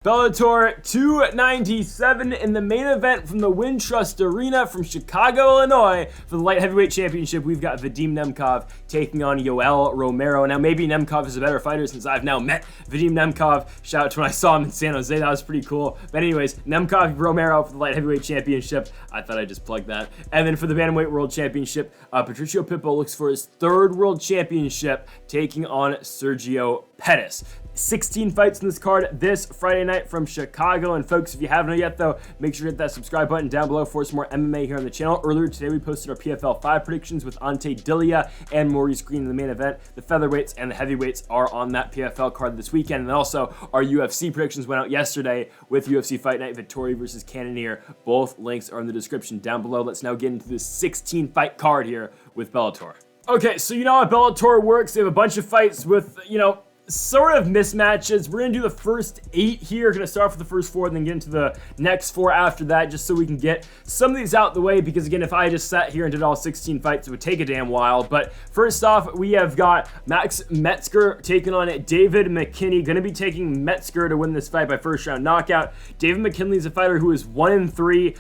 Bellator 297 in the main event from the Wintrust Arena from Chicago, Illinois. For the light heavyweight championship, we've got Vadim Nemkov taking on Yoel Romero. Now, maybe Nemkov is a better fighter since I've now met Vadim Nemkov. Shout out to when I saw him in San Jose. That was pretty cool. But anyways, Nemkov Romero for the light heavyweight championship. I thought I'd just plug that. And then for the bantamweight world championship, Patricio Pitbull looks for his third world championship, taking on Sergio Pettis. 16 fights in this card this Friday night from Chicago. And folks, if you haven't yet though, make sure to hit that subscribe button down below for some more MMA here on the channel. Earlier today, we posted our PFL 5 predictions with Ante Dilia and Maurice Green in the main event. The featherweights and the heavyweights are on that PFL card this weekend. And then also our UFC predictions went out yesterday with UFC Fight Night, Vettori versus Cannonier. Both links are in the description down below. Let's now get into this 16 fight card here with Bellator. Okay, so you know how Bellator works. They have a bunch of fights with, sort of mismatches. We're gonna do the first 8 here. Gonna start off with the first 4 and then get into the next 4 after that, just so we can get some of these out the way, because again, if I just sat here and did all 16 fights, it would take a damn while. But first off, we have got Max Metzger taking on David McKinney. Gonna be taking Metzger to win this fight by first round knockout. David McKinley is a fighter who is 1-3,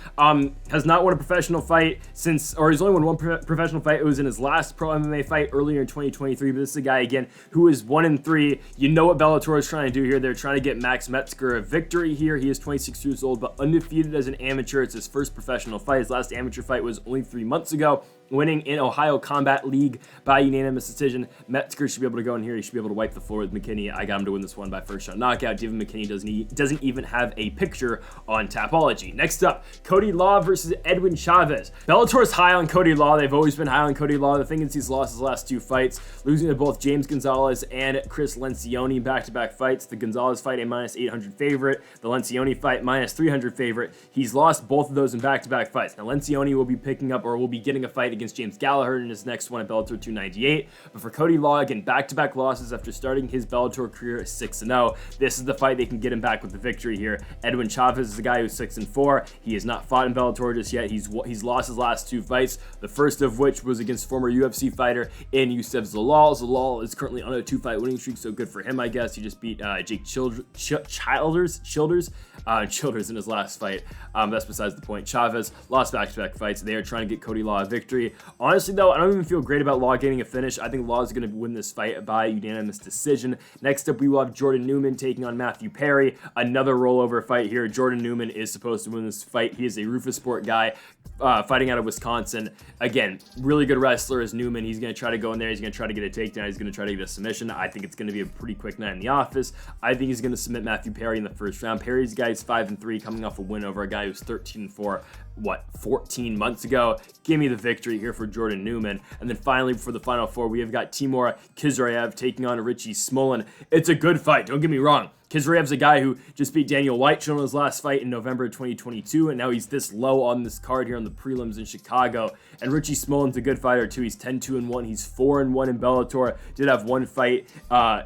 has not won a professional fight since, or he's only won one professional fight. It was in his last pro MMA fight earlier in 2023, but this is a guy again who is 1-3. You know what Bellator is trying to do here. They're trying to get Max Metzger a victory here. He is 26 years old, but undefeated as an amateur. It's his first professional fight. His last amateur fight was only 3 months ago, winning in Ohio Combat League by unanimous decision. Metzger should be able to go in here. He should be able to wipe the floor with McKinney. I got him to win this one by first round knockout. David McKinney doesn't even have a picture on Tapology. Next up, Cody Law versus Edwin Chavez. Bellator's high on Cody Law. They've always been high on Cody Law. The thing is, he's lost his last 2 fights, losing to both James Gonzalez and Chris Lencioni back-to-back fights. The Gonzalez fight, a -800 favorite. The Lencioni fight, -300 favorite. He's lost both of those in back-to-back fights. Now, Lencioni will be picking up, or will be getting a fight against James Gallagher in his next one at Bellator 298. But for Cody Law, again, back-to-back losses after starting his Bellator career 6-0. This is the fight they can get him back with the victory here. Edwin Chavez is a guy who's 6-4. He has not fought in Bellator just yet. He's lost his last 2 fights, the first of which was against former UFC fighter in Youssef Zalal. Zalal is currently on a 2-fight winning streak, so good for him, I guess. He just beat Jake Childers in his last fight. That's besides the point. Chavez lost back-to-back fights. They are trying to get Cody Law a victory. Honestly, though, I don't even feel great about Law getting a finish. I think Law is going to win this fight by unanimous decision. Next up, we will have Jordan Newman taking on Matthew Perry. Another rollover fight here. Jordan Newman is supposed to win this fight. He is a Rufus Sport guy fighting out of Wisconsin. Again, really good wrestler is Newman. He's going to try to go in there. He's going to try to get a takedown. He's going to try to get a submission. I think it's going to be a pretty quick night in the office. I think he's going to submit Matthew Perry in the first round. Perry's guy is 5-3, coming off a win over a guy who's 13-4, 14 months ago. Give me the victory here for Jordan Newman. And then finally, for the final 4, we have got Timur Kizrayev taking on Richie Smolin. It's a good fight, don't get me wrong. Kizrayev's a guy who just beat Daniel White in his last fight in November 2022, and now he's this low on this card here on the prelims in Chicago. And Richie Smolin's a good fighter too. He's 10-2-1. He's 4-1 in Bellator. Did have one fight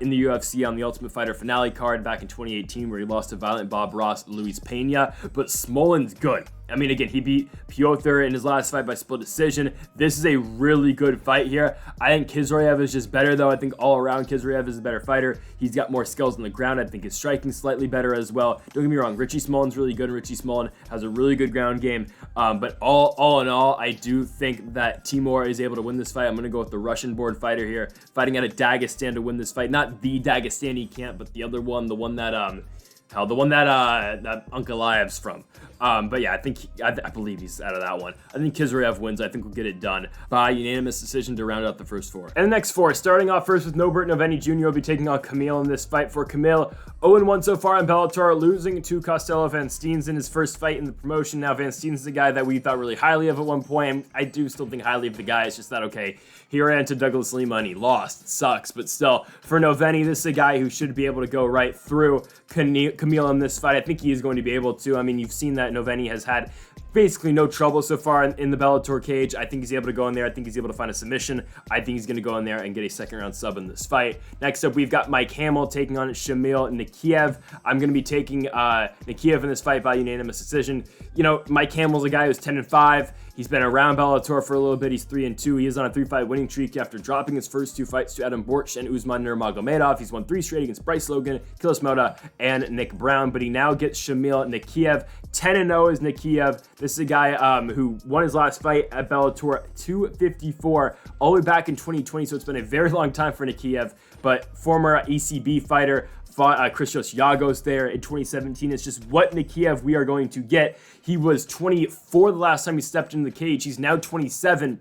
in the UFC on the Ultimate Fighter finale card back in 2018 where he lost to Violent Bob Ross and Luis Pena. But Smolin's good. I mean, again, he beat Piotr in his last fight by split decision. This is a really good fight here. I think Kizrayev is just better, though. I think all around Kizrayev is a better fighter. He's got more skills on the ground. I think his striking slightly better as well. Don't get me wrong, Richie Smolin's really good, and Richie Smolin has a really good ground game. But all in all, I do think that Timur is able to win this fight. I'm going to go with the Russian-born fighter here, fighting out of Dagestan to win this fight. Not the Dagestani camp, but the other one, the one that that Ankalaev's from. But yeah, I believe he's out of that one. I think Kizrayev wins. I think we'll get it done by unanimous decision to round out the first 4. And the next 4, starting off first with Norbert Noveni Jr. will be taking on Camille in this fight. For Camille, 0-1 so far in Bellator, losing to Costello Van Steens in his first fight in the promotion. Now, Van Steens is a guy that we thought really highly of at one point. I do still think highly of the guy. It's just that, okay, he ran into Douglas Lima and he lost. It sucks, but still, for Noveni, this is a guy who should be able to go right through Camille in this fight. I think he is going to be able to. I mean, you've seen that Noveni has had basically no trouble so far in the Bellator cage. I think he's able to go in there. I think he's able to find a submission. I think he's going to go in there and get a second-round sub in this fight. Next up, we've got Mike Hamill taking on Shamil Nikiev. I'm going to be taking Nikiev in this fight by unanimous decision. You know, Mike Hamill's a guy who's 10-5. He's been around Bellator for a little bit. He's 3-2. He is on a 3-fight winning streak after dropping his first 2 fights to Adam Borch and Usman Nurmagomedov. He's won 3 straight against Bryce Logan, Kilis Mota, and Nick Brown, but he now gets Shamil Nikiev. 10-0 is Nikiev. This is a guy who won his last fight at Bellator 254 all the way back in 2020, so it's been a very long time for Nikiev, but former ECB fighter, fought Christos Yagos there in 2017. It's just what Nikiev we are going to get. He was 24 the last time he stepped into the cage. He's now 27.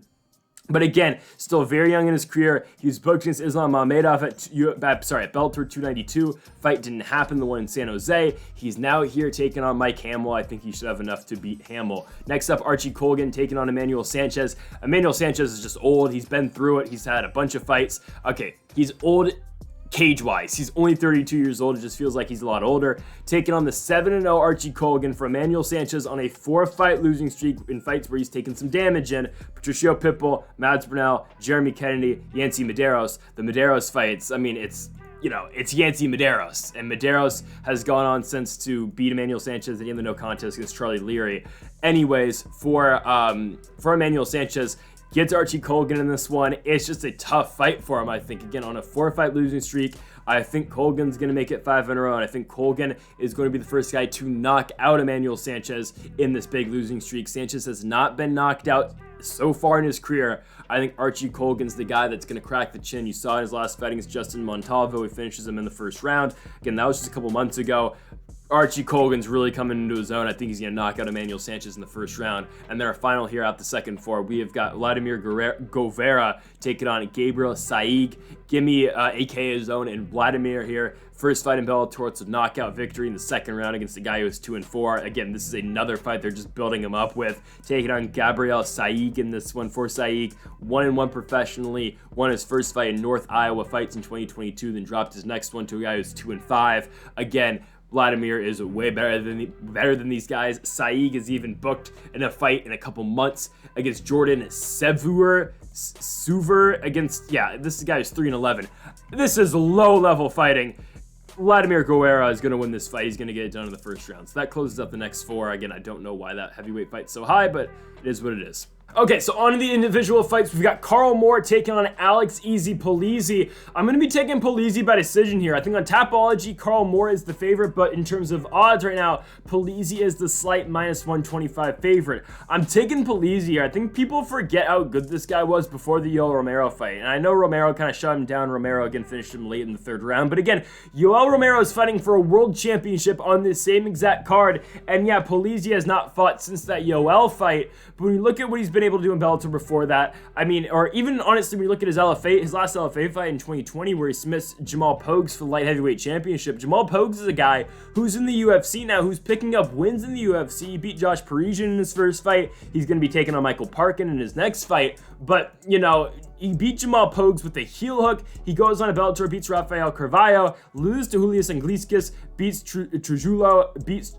But again, still very young in his career. He was booked against Islam Mamedov at Bellator 292. Fight didn't happen, the one in San Jose. He's now here taking on Mike Hamill. I think he should have enough to beat Hamill. Next up, Archie Colgan taking on Emmanuel Sanchez. Emmanuel Sanchez is just old. He's been through it. He's had a bunch of fights. Okay, he's old cage-wise. He's only 32 years old. It just feels like he's a lot older. Taking on the 7-0 Archie Colgan for Emmanuel Sanchez on a 4-fight losing streak in fights where he's taken some damage in. Patricio Pitbull, Mads Bernal, Jeremy Kennedy, Yancy Medeiros. The Medeiros fights, I mean, it's Yancy Medeiros, and Medeiros has gone on since to beat Emmanuel Sanchez in the no contest against Charlie Leary. Anyways, for Emmanuel Sanchez, gets Archie Colgan in this one. It's just a tough fight for him, I think. Again, on a 4-fight losing streak, I think Colgan's going to make it 5 in a row, and I think Colgan is going to be the first guy to knock out Emmanuel Sanchez in this big losing streak. Sanchez has not been knocked out so far in his career. I think Archie Colgan's the guy that's going to crack the chin. You saw in his last fight against Justin Montalvo. He finishes him in the first round. Again, that was just a couple months ago. Archie Colgan's really coming into his own. I think he's going to knock out Emmanuel Sanchez in the first round. And then our final here out the second 4, we have got Vladimir Govera taking on Gabriel Saig. Give me aka his own and Vladimir here. First fight in Bellator, it's a knockout victory in the second round against the guy who was 2-4. Again, this is another fight they're just building him up with. Taking on Gabriel Saig in this one for Saig. 1-1 professionally. Won his first fight in North Iowa Fights in 2022, then dropped his next one to a guy who's 2-5. Again, Vladimir is way better than these guys. Saig is even booked in a fight in a couple months against Jordan Suver against, this guy is 3-11. This is low-level fighting. Vladimir Guerrero is going to win this fight. He's going to get it done in the first round. So that closes up the next 4. Again, I don't know why that heavyweight fight's so high, but it is what it is. Okay, so on to the individual fights. We've got Carl Moore taking on Alex Easy Polizzi. I'm going to be taking Polizzi by decision here. I think on Tapology, Carl Moore is the favorite, but in terms of odds right now, Polizzi is the slight -125 favorite. I'm taking Polizzi here. I think people forget how good this guy was before the Yoel Romero fight, and I know Romero kind of shut him down. Romero again finished him late in the 3rd round, but again, Yoel Romero is fighting for a world championship on this same exact card, and yeah, Polizzi has not fought since that Yoel fight, but when you look at what he's been able to do in Bellator before that, I mean, or even honestly, when you look at his last LFA fight in 2020 where he submits Jamal Pogues for the light heavyweight championship. Jamal Pogues is a guy who's in the UFC now, who's picking up wins in the UFC. He beat Josh Parisian in his first fight. He's going to be taking on Michael Parkin in his next fight, but, you know, he beat Jamal Pogues with a heel hook. He goes on a Bellator, beats Rafael Carvalho, loses to Julius Angliskis, beats Trujillo, beats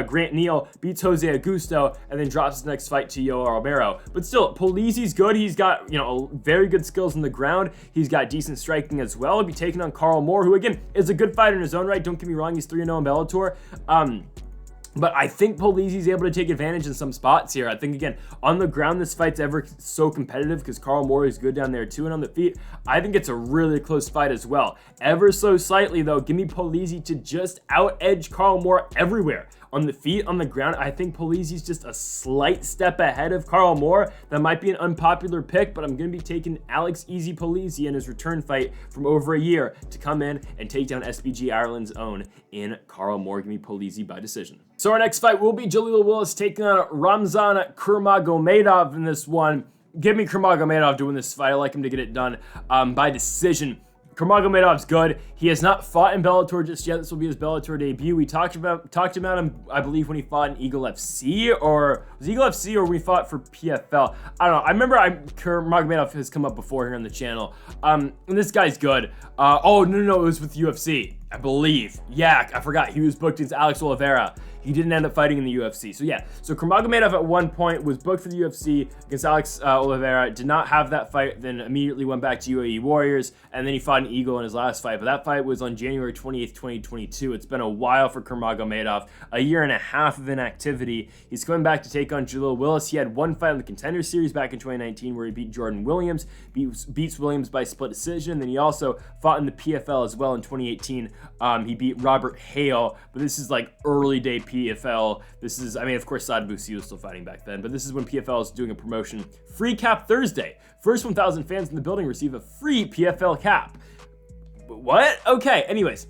Grant Neal, beats Jose Augusto, and then drops his next fight to Yoel Romero. But still, Polizzi's good. He's got, very good skills on the ground. He's got decent striking as well. He'll be taking on Carl Moore, who, again, is a good fighter in his own right. Don't get me wrong, he's 3-0 in Bellator. But I think Polizzi's able to take advantage in some spots here. I think, again, on the ground, this fight's ever so competitive because Carl Moore is good down there too. And on the feet, I think it's a really close fight as well. Ever so slightly, though, give me Polizzi to just out-edge Carl Moore everywhere. On the feet, on the ground, I think Polizzi's just a slight step ahead of Carl Moore. That might be an unpopular pick, but I'm going to be taking Alex Easy Polizzi in his return fight from over a year to come in and take down SBG Ireland's own in Carl Moore. Give me Polizzi by decision. So our next fight will be Jaleel Willis taking on Ramzan Kuramagomedov in this one. Give me Kuramagomedov to win this fight. I like him to get it done by decision. Kuramagomedov's good. He has not fought in Bellator just yet. This will be his Bellator debut. We talked about him, I believe, when he fought in Eagle FC, or was it Eagle FC, or when he fought for PFL. I don't know. I remember Kuramagomedov has come up before here on the channel. And this guy's good. Oh, no, it was with UFC. I believe. Yeah, I forgot. He was booked against Alex Oliveira. He didn't end up fighting in the UFC. So yeah, so Kuramagomedov at one point was booked for the UFC against Alex Oliveira, did not have that fight, then immediately went back to UAE Warriors, and then he fought an Eagle in his last fight. But that fight was on January 28th, 2022. It's been a while for Kuramagomedov, a year and a half of inactivity. He's coming back to take on Jaleel Willis. He had one fight in the Contender Series back in 2019 where he beat Jordan Williams, beats Williams by split decision. Then he also fought in the PFL as well in 2018. He beat Robert Hale, but this is like early day PFL. This is, I mean, of course, Saad Buist was still fighting back then, but this is when PFL is doing a promotion. Free cap Thursday. First 1,000 fans in the building receive a free PFL cap. What? Okay, anyways.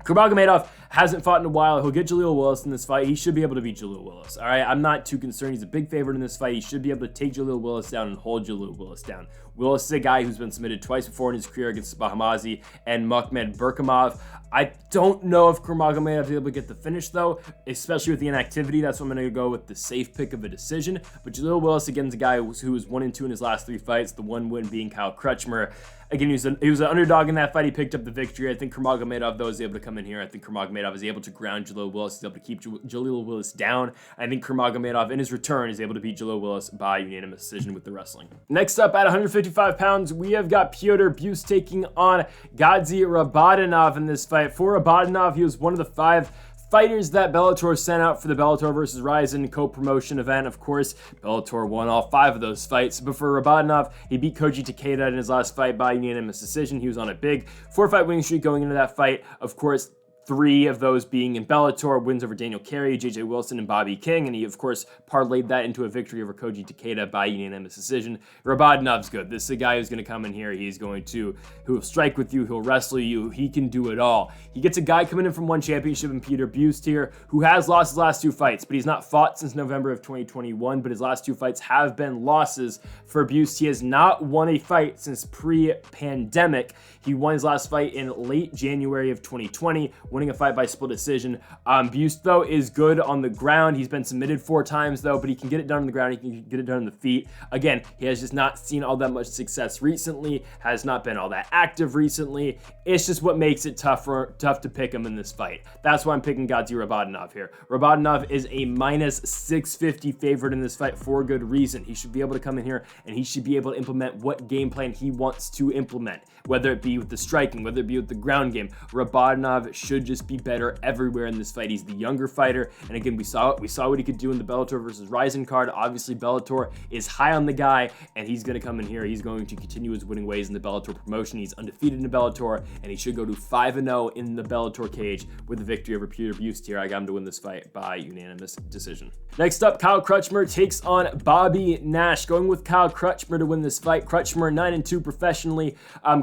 Kuramagomedov hasn't fought in a while. He'll get Jaleel Willis in this fight. He should be able to beat Jaleel Willis. All right, I'm not too concerned. He's a big favorite in this fight. He should be able to take Jaleel Willis down and hold Jaleel Willis down. Willis is a guy who's been submitted twice before in his career against Bahamazi and Muhammad Burkamov. I don't know if Kuramagomedov is able to get the finish, though, especially with the inactivity. That's why I'm going to go with the safe pick of a decision. But Jaleel Willis, again, is a guy who was 1-2 in his last 3 fights, the one win being Kyle Crutchmer. Again, he was an underdog in that fight. He picked up the victory. I think Kuramagomedov, though, is able to come in here. I think Kuramagomedov is able to ground Jaleel Willis. He's able to keep Jaleel Willis down. I think Kuramagomedov, in his return, is able to beat Jaleel Willis by unanimous decision with the wrestling. Next up, at 155 pounds, we have got Petr Buist taking on Gadzi Rabadanov in this fight. For Rabadanov, he was one of the 5 fighters that Bellator sent out for the Bellator vs. Ryzen co-promotion event. Of course, Bellator won all 5 of those fights. But for Rabadanov, he beat Koji Takeda in his last fight by unanimous decision. He was on a big 4-fight winning streak going into that fight. Of course, 3 of those being in Bellator, wins over Daniel Carey, JJ Wilson, and Bobby King, and he, of course, parlayed that into a victory over Koji Takeda by unanimous decision. Rabadanav's good. This is a guy who's going to come in here. He's going to, who'll strike with you, he'll wrestle you, he can do it all. He gets a guy coming in from one championship in Petr Buist here, who has lost his last 2 fights, but he's not fought since November of 2021, but his last 2 fights have been losses for Buist. He has not won a fight since pre-pandemic. He won his last fight in late January of 2020, winning a fight by split decision. Buist, though, is good on the ground. He's been submitted 4 times, though, but he can get it done on the ground. He can get it done on the feet. Again, he has just not seen all that much success recently, has not been all that active recently. It's just what makes it tough to pick him in this fight. That's why I'm picking Gadzi Rabadanov here. Rabadanov is a minus 650 favorite in this fight for good reason. He should be able to come in here and he should be able to implement what game plan he wants to implement, whether it be with the striking, whether it be with the ground game. Rabadanov should just be better everywhere in this fight. He's the younger fighter, and again, we saw what he could do in the Bellator versus Ryzen card. Obviously, Bellator is high on the guy, and he's going to come in here. He's going to continue his winning ways in the Bellator promotion. He's undefeated in Bellator, and he should go to 5-0 in the Bellator cage with a victory over Petr Buist here. I got him to win this fight by unanimous decision. Next up, Kyle Crutchmer takes on Bobby Nash. Going with Kyle Crutchmer to win this fight. Crutchmer 9-2 professionally.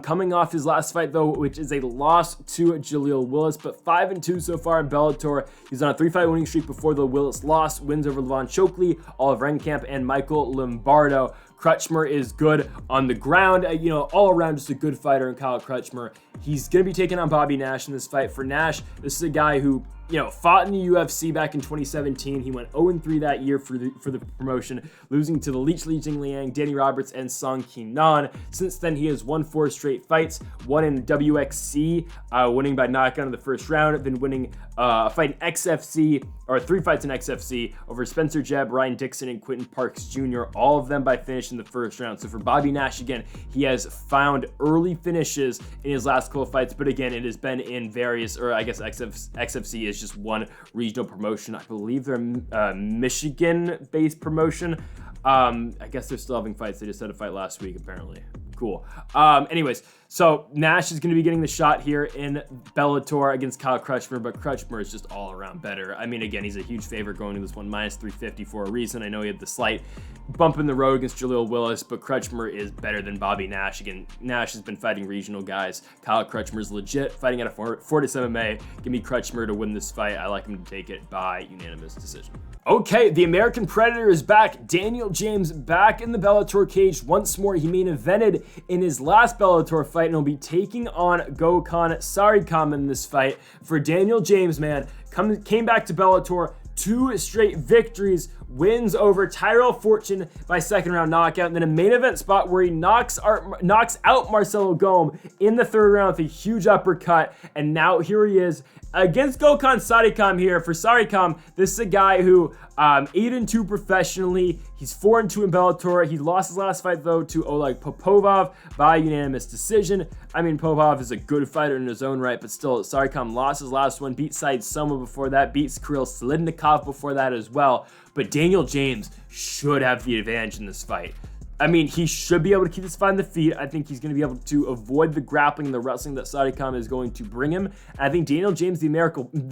Coming off his last fight, though, which is a loss to Jaleel Willis, but 5-2 so far in Bellator. He's on a 3-fight winning streak before the Willis loss. Wins over Levon Chokely, Oliver Renkamp, and Michael Lombardo. Crutchmer is good on the ground, all around just a good fighter in Kyle Crutchmer. He's going to be taking on Bobby Nash in this fight. For Nash, this is a guy who fought in the UFC back in 2017. He went 0-3 that year for the promotion, losing to the Leech Jing Liang, Danny Roberts, and Song Ki-nan. Since then, he has won 4 straight fights, one in WXC, winning by knockout in the first round, then winning a fight in XFC, or 3 fights in XFC, over Spencer Jebb, Ryan Dixon, and Quentin Parks Jr., all of them by finish in the first round. So for Bobby Nash, again, he has found early finishes in his last couple of fights, but again, it has been in various, or I guess XFC is just one regional promotion. I believe they're a Michigan-based promotion. I guess they're still having fights. They just had a fight last week, apparently. Cool. Anyways, so Nash is going to be getting the shot here in Bellator against Kyle Crutchmer, but Crutchmer is just all around better. I mean, again, he's a huge favorite going to this one, minus 350 for a reason. I know he had the slight bump in the road against Jaleel Willis, but Crutchmer is better than Bobby Nash. Again, Nash has been fighting regional guys. Kyle Crutchmer is legit, fighting at a Fortis MMA. Give me Crutchmer to win this fight. I like him to take it by unanimous decision. Okay, the American Predator is back. Daniel James back in the Bellator cage once more. He main evented in his last Bellator fight and will be taking on Gokhan Saricam in this fight. For Daniel James, man, came back to Bellator, 2 straight victories wins over Tyrell Fortune by second round knockout, and then a main event spot where he knocks out Marcelo Gome in the third round with a huge uppercut, and now here he is against Gokhan Saricam here. For Saricam, this is a guy who 8-2 professionally. He's 4-2 in Bellator. He lost his last fight though to Oleg Popov by unanimous decision. I mean, Popov is a good fighter in his own right, but still, Saricam lost his last one, beat Said Soma before that, beat Kirill Slidnikov before that as well. But Daniel James should have the advantage in this fight. I mean, he should be able to keep this fight on the feet. I think he's going to be able to avoid the grappling and the wrestling that Saricam is going to bring him. And I think Daniel James, the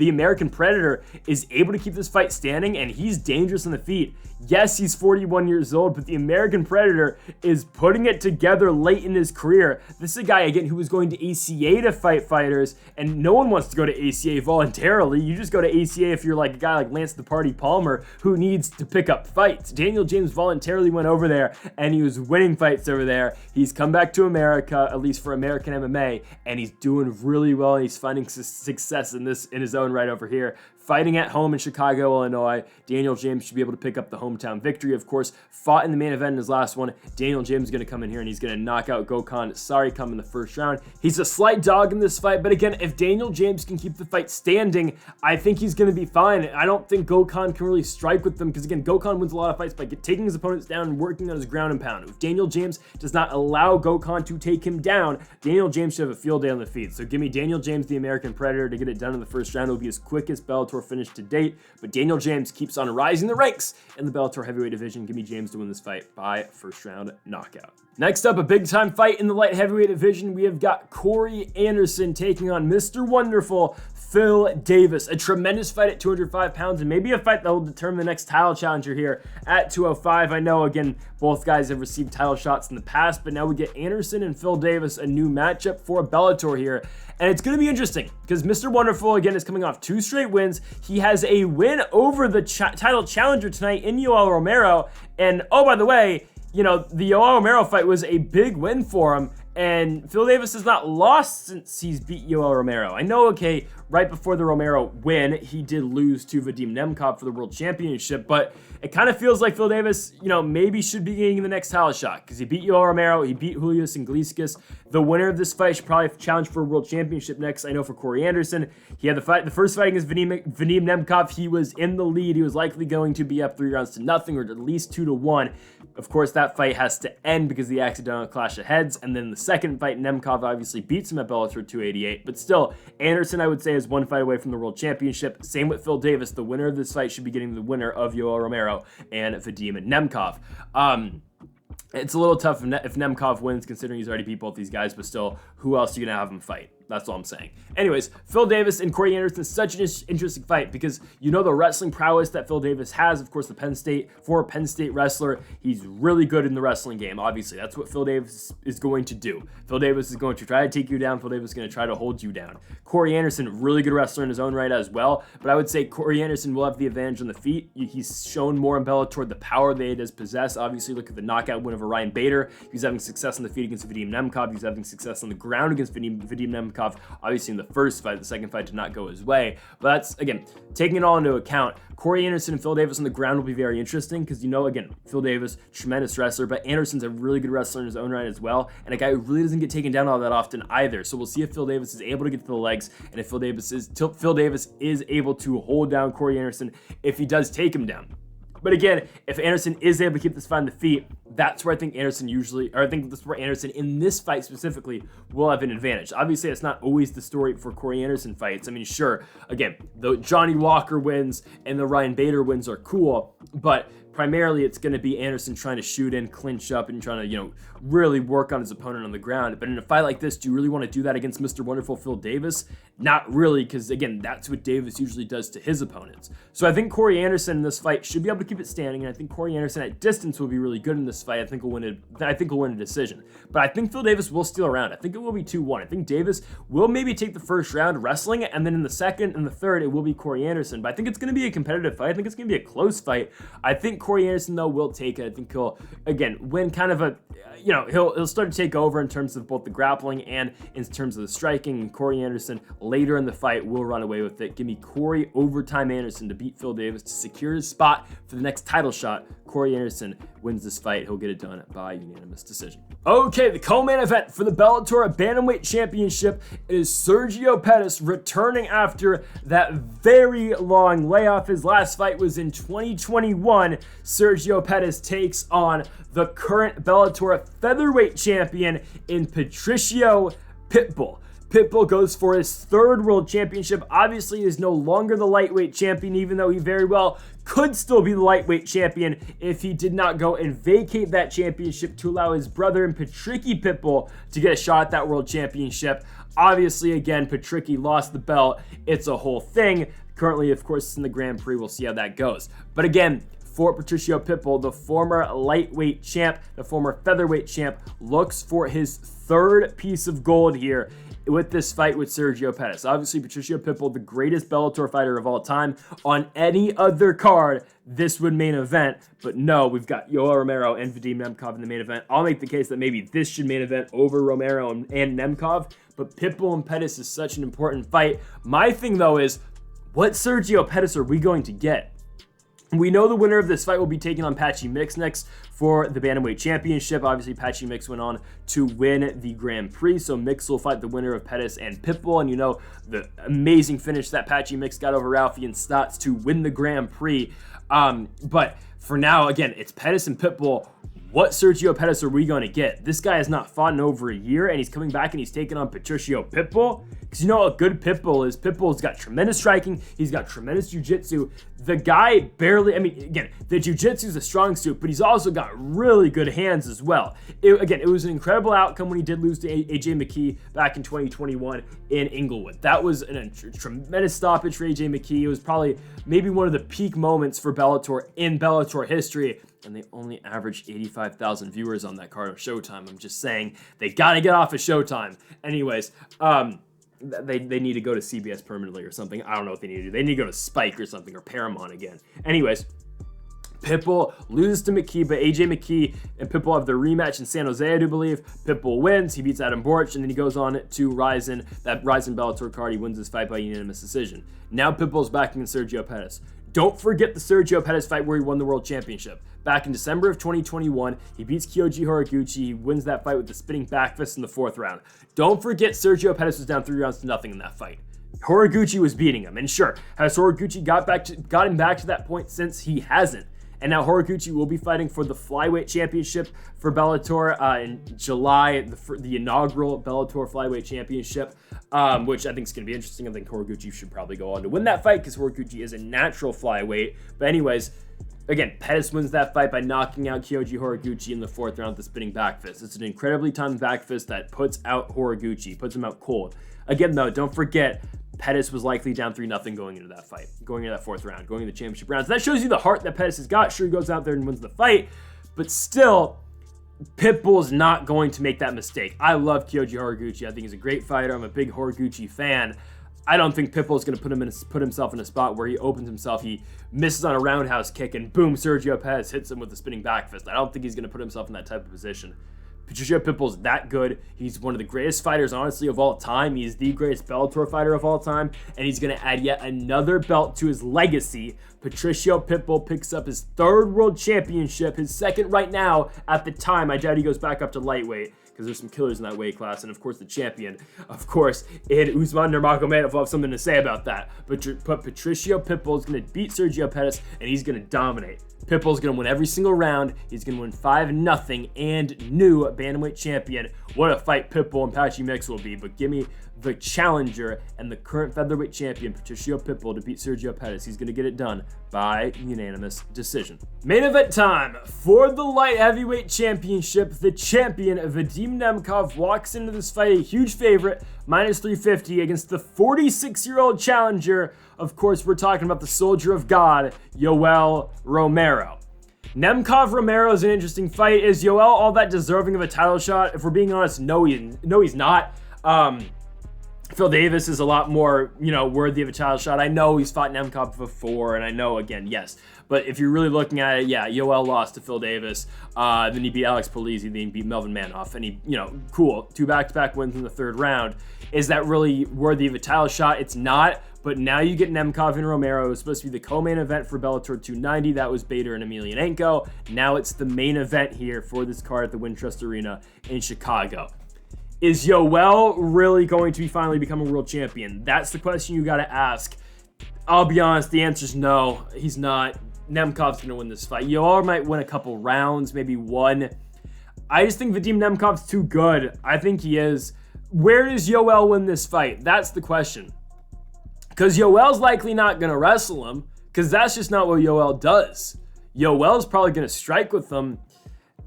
American Predator, is able to keep this fight standing, and he's dangerous on the feet. Yes, he's 41 years old, but the American Predator is putting it together late in his career. This is a guy, again, who was going to ACA to fight fighters, and no one wants to go to ACA voluntarily. You just go to ACA if you're like a guy like Lance the Party Palmer who needs to pick up fights. Daniel James voluntarily went over there, and he was winning fights over there. He's come back to America, at least for American MMA, and he's doing really well, and he's finding success in his own right over here. Fighting at home in Chicago, Illinois, Daniel James should be able to pick up the hometown victory. Of course, fought in the main event in his last one. Daniel James is going to come in here and he's going to knock out Gokhan Saricam in the first round. He's a slight dog in this fight, but again, if Daniel James can keep the fight standing, I think he's going to be fine. I don't think Gokhan can really strike with them because, again, Gokhan wins a lot of fights by taking his opponents down and working on his ground and pound. If Daniel James does not allow Gokhan to take him down, Daniel James should have a field day on the feet. So give me Daniel James, the American Predator, to get it done in the first round. It will be his quickest Bellator finish to date, but Daniel James keeps on rising the ranks in the Bellator heavyweight division. Give me James to win this fight by first round knockout. Next up, a big time fight in the light heavyweight division. We have got Corey Anderson taking on Mr. Wonderful Phil Davis. A tremendous fight at 205 pounds, and maybe a fight that will determine the next title challenger here at 205. I know, again, both guys have received title shots in the past, but now we get Anderson and Phil Davis, a new matchup for Bellator here. And it's going to be interesting because Mr. Wonderful, again, is coming off 2 straight wins. He has a win over the title challenger tonight in Yoel Romero. And, oh, by the way, you know, the Yoel Romero fight was a big win for him. And Phil Davis has not lost since he's beat Yoel Romero. I know, okay, right before the Romero win, he did lose to Vadim Nemkov for the World Championship, but it kind of feels like Phil Davis, you know, maybe should be getting the next title shot because he beat Yoel Romero, he beat Julius Inglescus. The winner of this fight should probably challenge for a World Championship next. I know for Corey Anderson, he had the first fight against Vadim Nemkov. He was in the lead. He was likely going to be up 3-0 or at least 2-1. Of course, that fight has to end because of the accidental clash of heads. And then the second fight, Nemkov obviously beats him at Bellator 288. But still, Anderson, I would say, is 1 fight away from the World Championship. Same with Phil Davis. The winner of this fight should be getting the winner of Yoel Romero and Vadim Nemkov. It's a little tough if Nemkov wins, considering he's already beat both these guys, but still, who else are you going to have him fight? That's all I'm saying. Anyways, Phil Davis and Corey Anderson, such an interesting fight because you know the wrestling prowess that Phil Davis has. Of course, former Penn State wrestler. He's really good in the wrestling game, obviously. That's what Phil Davis is going to do. Phil Davis is going to try to take you down. Phil Davis is going to try to hold you down. Corey Anderson, really good wrestler in his own right as well, but I would say Corey Anderson will have the advantage on the feet. He's shown more in Bellator the power that he does possess. Obviously, look at the knockout win over Ryan Bader. He's having success on the feet against Vadim Nemkov. He's having success on the ground against Vadim Nemkov. Obviously in the first fight, the second fight did not go his way. But that's, again, taking it all into account, Corey Anderson and Phil Davis on the ground will be very interesting because, you know, again, Phil Davis, tremendous wrestler, but Anderson's a really good wrestler in his own right as well, and a guy who really doesn't get taken down all that often either. So we'll see if Phil Davis is able to get to the legs, and if Phil Davis is able to hold down Corey Anderson if he does take him down. But again, if Anderson is able to keep this fight on the feet, that's where I think Anderson that's where Anderson in this fight specifically will have an advantage. Obviously, that's not always the story for Corey Anderson fights. I mean, sure, again, the Johnny Walker wins and the Ryan Bader wins are cool, but primarily it's going to be Anderson trying to shoot in, clinch up, and trying to, you know, really work on his opponent on the ground. But in a fight like this, do you really want to do that against Mr. Wonderful Phil Davis? Not really, because again, that's what Davis usually does to his opponents. So I think Corey Anderson in this fight should be able to keep it standing, and I think Corey Anderson at distance will be really good in this this fight. I think we'll win a decision. But I think Phil Davis will steal a round. I think it will be 2-1. I think Davis will maybe take the first round wrestling, and then in the second and the third, it will be Corey Anderson. But I think it's going to be a competitive fight. I think it's going to be a close fight. I think Corey Anderson, though, will take it. I think he'll, again, win kind of a, he'll start to take over in terms of both the grappling and in terms of the striking. And Corey Anderson, later in the fight, will run away with it. Give me Corey Overtime Anderson to beat Phil Davis to secure his spot for the next title shot. Corey Anderson wins this fight. He'll get it done by unanimous decision. Okay, the co-main event for the Bellator Bantamweight Championship is Sergio Pettis returning after that very long layoff. His last fight was in 2021. Sergio Pettis takes on the current Bellator featherweight champion in Patricio Pitbull. Pitbull goes for his third world championship. Obviously, he is no longer the lightweight champion, even though he very well could still be the lightweight champion if he did not go and vacate that championship to allow his brother in Patricky Pitbull to get a shot at that world championship. Obviously, again, Patricky lost the belt. It's a whole thing. Currently, of course, it's in the Grand Prix. We'll see how that goes. But again, for Patricio Pitbull, the former lightweight champ, the former featherweight champ, looks for his third piece of gold here with this fight with Sergio Pettis. Obviously, Patricio Pitbull, the greatest Bellator fighter of all time. On any other card, this would main event. But no, we've got Yoel Romero and Vadim Nemkov in the main event. I'll make the case that maybe this should main event over Romero and Nemkov. But Pitbull and Pettis is such an important fight. My thing, though, is what Sergio Pettis are we going to get? We know the winner of this fight will be taking on Patchy Mix next for the Bantamweight Championship. Obviously, Patchy Mix went on to win the Grand Prix, so Mix will fight the winner of Pettis and Pitbull. And you know the amazing finish that Patchy Mix got over Ralphie and Stotts to win the Grand Prix. But for now, again, it's Pettis and Pitbull. What Sergio Pettis are we going to get? This guy has not fought in over a year, and he's coming back and he's taking on Patricio Pitbull. Because you know what a good Pitbull is? Pitbull's got tremendous striking. He's got tremendous jiu-jitsu. The guy barely, again, the jiu-jitsu is a strong suit, but he's also got really good hands as well. It was an incredible outcome when he did lose to AJ McKee back in 2021 in Inglewood. That was a tremendous stoppage for AJ McKee. It was probably maybe one of the peak moments for Bellator in Bellator history. And they only averaged 85,000 viewers on that card of Showtime. I'm just saying, they got to get off of Showtime. Anyways, they need to go to CBS permanently or something. I don't know what they need to do. They need to go to Spike or something, or Paramount again. Anyways, Pitbull loses to McKee, but AJ McKee and Pitbull have their rematch in San Jose, I do believe. Pitbull wins. He beats Adam Borch, and then he goes on to Rizin, that Rizin Bellator card. He wins his fight by unanimous decision. Now Pitbull's backing Sergio Pettis. Don't forget the Sergio Pettis fight where he won the world championship. Back in December of 2021, he beats Kyoji Horiguchi. He wins that fight with the spinning back fist in the fourth round. Don't forget Sergio Pettis was down 3-0 in that fight. Horiguchi was beating him. And sure, has Horiguchi got him back to that point since? He hasn't. And now Horiguchi will be fighting for the flyweight championship for Bellator in July, the inaugural Bellator flyweight championship, which I think is going to be interesting. I think Horiguchi should probably go on to win that fight because Horiguchi is a natural flyweight. But anyways, again, Pettis wins that fight by knocking out Kyoji Horiguchi in the fourth round with the spinning back fist. It's an incredibly timed back fist that puts out Horiguchi, puts him out cold. Again, though, don't forget, Pettis was likely down 3-0 going into that fight, going into that fourth round, going into the championship round. So that shows you the heart that Pettis has got. Sure, he goes out there and wins the fight, but still, Pitbull's not going to make that mistake. I love Kyoji Horiguchi. I think he's a great fighter. I'm a big Horiguchi fan. I don't think Pitbull's going to put himself in a spot where he opens himself, he misses on a roundhouse kick, and boom, Sergio Pettis hits him with the spinning back fist. I don't think he's going to put himself in that type of position. Patricio Pitbull's that good. He's one of the greatest fighters, honestly, of all time. He's the greatest Bellator fighter of all time, and he's going to add yet another belt to his legacy. Patricio Pitbull picks up his third world championship, his second right now at the time. I doubt he goes back up to lightweight, because there's some killers in that weight class, and of course the champion, of course, in Usman Nurmagomedov will have something to say about that. But Patricio Pitbull is going to beat Sergio Pettis, and he's going to dominate. Pitbull's going to win every single round. He's going to win 5-0 and new bantamweight champion. What a fight Pitbull and Patchy Mix will be, but give me the challenger and the current featherweight champion, Patricio Pitbull, to beat Sergio Pettis. He's going to get it done by unanimous decision. Main event time for the light heavyweight championship. The champion, Vadim Nemkov, walks into this fight a huge favorite, -350, against the 46-year-old challenger. Of course, we're talking about the soldier of God, Yoel Romero. Nemkov Romero is an interesting fight. Is Yoel all that deserving of a title shot? If we're being honest, no, he's not. Phil Davis is a lot more, worthy of a title shot. I know he's fought Nemkov before, and I know, again, yes. But if you're really looking at it, yeah, Yoel lost to Phil Davis. Then he beat Alex Polizzi. Then he beat Melvin Manoff. And he, cool, 2 back-to-back wins in the 3rd round. Is that really worthy of a title shot? It's not. But now you get Nemkov and Romero. It was supposed to be the co-main event for Bellator 290. That was Bader and Emelianenko. Now it's the main event here for this card at the Wintrust Arena in Chicago. Is Yoel really going to be finally become a world champion? That's the question you got to ask. I'll be honest, the answer is no. He's not. Nemkov's going to win this fight. Yoel might win a couple rounds, maybe one. I just think Vadim Nemkov's too good. I think he is. Where does Yoel win this fight? That's the question. Because Yoel's likely not going to wrestle him, because that's just not what Yoel does. Yoel's probably going to strike with him,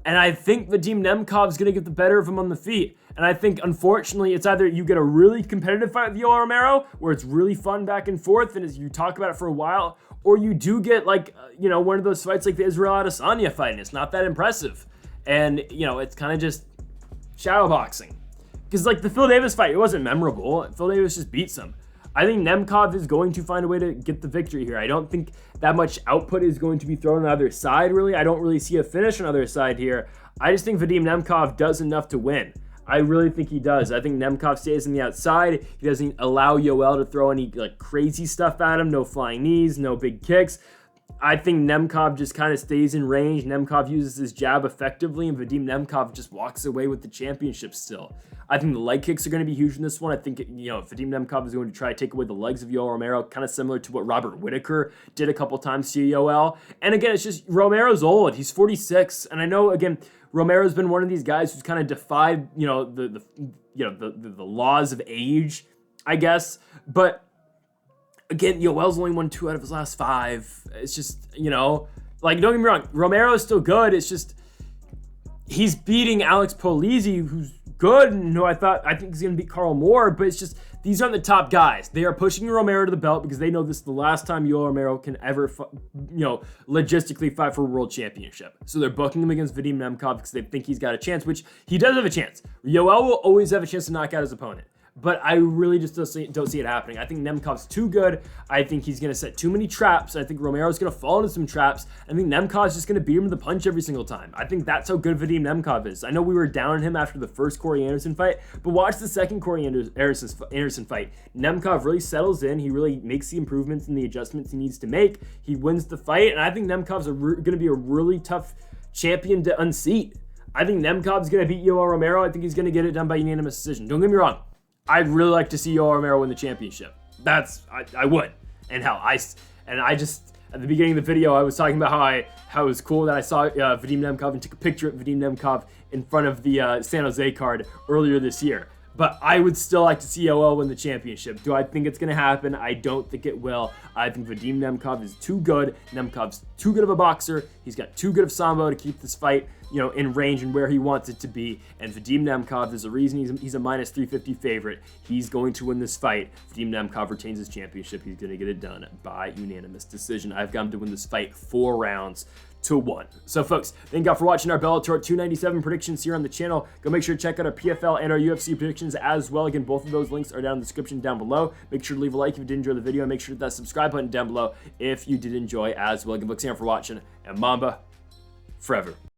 and I think Vadim Nemkov's going to get the better of him on the feet. And I think, unfortunately, it's either you get a really competitive fight with Yoel Romero, where it's really fun back and forth, and as you talk about it for a while, or you do get, one of those fights like the Israel Adesanya fight, and it's not that impressive. And, it's kind of just shadow boxing. Because, the Phil Davis fight, it wasn't memorable. Phil Davis just beats him. I think Nemkov is going to find a way to get the victory here. I don't think that much output is going to be thrown on either side, really. I don't really see a finish on either side here. I just think Vadim Nemkov does enough to win. I really think he does. I think Nemkov stays on the outside. He doesn't allow Yoel to throw any crazy stuff at him. No flying knees, no big kicks. I think Nemkov just kind of stays in range. Nemkov uses his jab effectively, and Vadim Nemkov just walks away with the championship still. I think the leg kicks are going to be huge in this one. I think, Vadim Nemkov is going to try to take away the legs of Yoel Romero, kind of similar to what Robert Whitaker did a couple times to Yoel. And again, it's just Romero's old. He's 46. And I know, again, Romero's been one of these guys who's kind of defied, the laws of age, I guess. But again, Yoel's only won 2 out of his last 5. It's just, don't get me wrong. Romero is still good. It's just, he's beating Alex Polizzi, who's good, and who I think he's going to beat Carl Moore, but it's just, these aren't the top guys. They are pushing Romero to the belt because they know this is the last time Yoel Romero can ever, logistically fight for a world championship. So they're booking him against Vadim Nemkov because they think he's got a chance, which he does have a chance. Yoel will always have a chance to knock out his opponent. But I really just don't see it happening. I think Nemkov's too good. I think he's going to set too many traps. I think Romero's going to fall into some traps. I think Nemkov's just going to beat him with a punch every single time. I think that's how good Vadim Nemkov is. I know we were down on him after the first Corey Anderson fight, but watch the second Corey Anderson fight. Nemkov really settles in. He really makes the improvements and the adjustments he needs to make. He wins the fight, and I think Nemkov's going to be a really tough champion to unseat. I think Nemkov's going to beat Yoel Romero. I think he's going to get it done by unanimous decision. Don't get me wrong. I'd really like to see Yoel Romero win the championship. I would. And hell, I just, at the beginning of the video, I was talking about how it was cool that I saw Vadim Nemkov and took a picture of Vadim Nemkov in front of the San Jose card earlier this year. But I would still like to see Yoel win the championship. Do I think it's going to happen? I don't think it will. I think Vadim Nemkov is too good. Nemkov's too good of a boxer. He's got too good of sambo to keep this fight, in range and where he wants it to be. And Vadim Nemkov, there's a reason he's a minus 350 favorite. He's going to win this fight. Vadim Nemkov retains his championship. He's going to get it done by unanimous decision. I've got him to win this fight 4 rounds to 1. So folks, thank you all for watching our Bellator 297 predictions here on the channel. Go make sure to check out our PFL and our UFC predictions as well. Again, both of those links are down in the description down below. Make sure to leave a like if you did enjoy the video, and make sure to hit that subscribe button down below if you did enjoy as well. Again, thanks again for watching, and Mamba forever.